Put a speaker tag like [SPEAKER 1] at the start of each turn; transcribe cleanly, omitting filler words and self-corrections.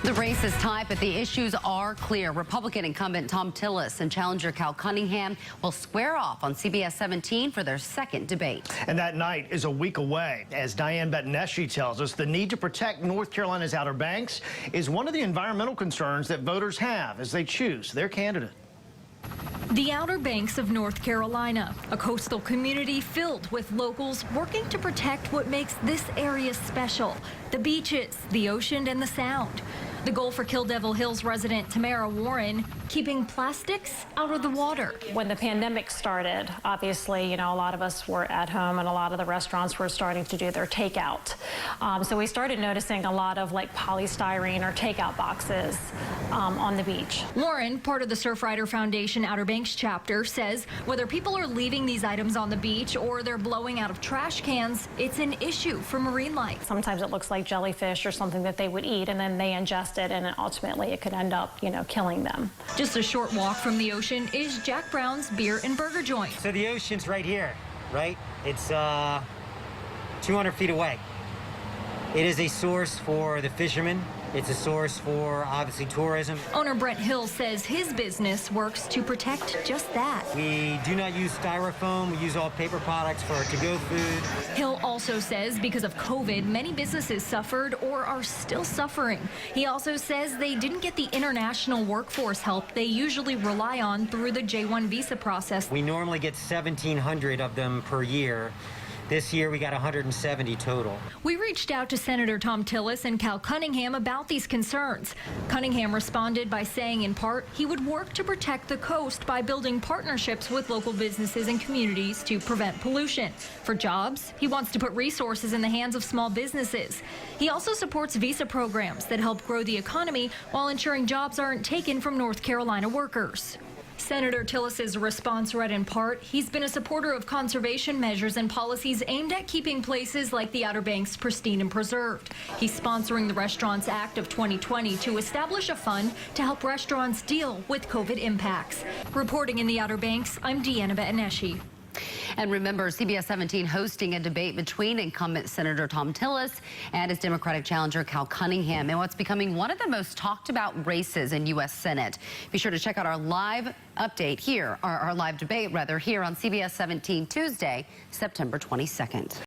[SPEAKER 1] The race is tight, but the issues are clear. Republican incumbent Thom Tillis and challenger Cal Cunningham will square off on CBS 17 for their second debate.
[SPEAKER 2] And that night is a week away. As Diane Bettineschi tells us, the need to protect North Carolina's Outer Banks is one of the environmental concerns that voters have as they choose their candidate.
[SPEAKER 3] The Outer Banks of North Carolina, a coastal community filled with locals working to protect what makes this area special: the beaches, the ocean, and the sound. The goal for Kill Devil Hills resident Tamara Warren: keeping plastics out of the water.
[SPEAKER 4] When the pandemic started, obviously, a lot of us were at home and a lot of the restaurants were starting to do their takeout. So we started noticing a lot of polystyrene or takeout boxes on the beach.
[SPEAKER 3] Warren, part of the Surfrider Foundation Outer Banks chapter, says whether people are leaving these items on the beach or they're blowing out of trash cans, it's an issue for marine life.
[SPEAKER 4] Sometimes it looks like jellyfish or something that they would eat, and then they ingest it, and ultimately it could end up, killing them.
[SPEAKER 3] Just a short walk from the ocean is Jack Brown's Beer and Burger Joint.
[SPEAKER 5] So the ocean's right here, right? It's 200 feet away. It is a source for the fishermen. It's a source for, obviously, tourism.
[SPEAKER 3] Owner Brent Hill says his business works to protect just that.
[SPEAKER 5] We do not use styrofoam. We use all paper products for our to-go food.
[SPEAKER 3] Hill also says because of COVID, many businesses suffered or are still suffering. He also says they didn't get the international workforce help they usually rely on through the J-1 visa process.
[SPEAKER 5] We normally get 1,700 of them per year. This year, we got 170 total.
[SPEAKER 3] We reached out to Senator Thom Tillis and Cal Cunningham about these concerns. Cunningham responded by saying, in part, he would work to protect the coast by building partnerships with local businesses and communities to prevent pollution. For jobs, he wants to put resources in the hands of small businesses. He also supports visa programs that help grow the economy while ensuring jobs aren't taken from North Carolina workers. Senator Tillis's response read in part, he's been a supporter of conservation measures and policies aimed at keeping places like the Outer Banks pristine and preserved. He's sponsoring the Restaurants Act of 2020 to establish a fund to help restaurants deal with COVID impacts. Reporting in the Outer Banks, I'm Diane Bettineschi.
[SPEAKER 1] And remember, CBS 17 hosting a debate between incumbent Senator Thom Tillis and his Democratic challenger Cal Cunningham in what's becoming one of the most talked about races in U.S. Senate. Be sure to check out our live update here, our live debate rather, here on CBS 17 Tuesday, September 22nd.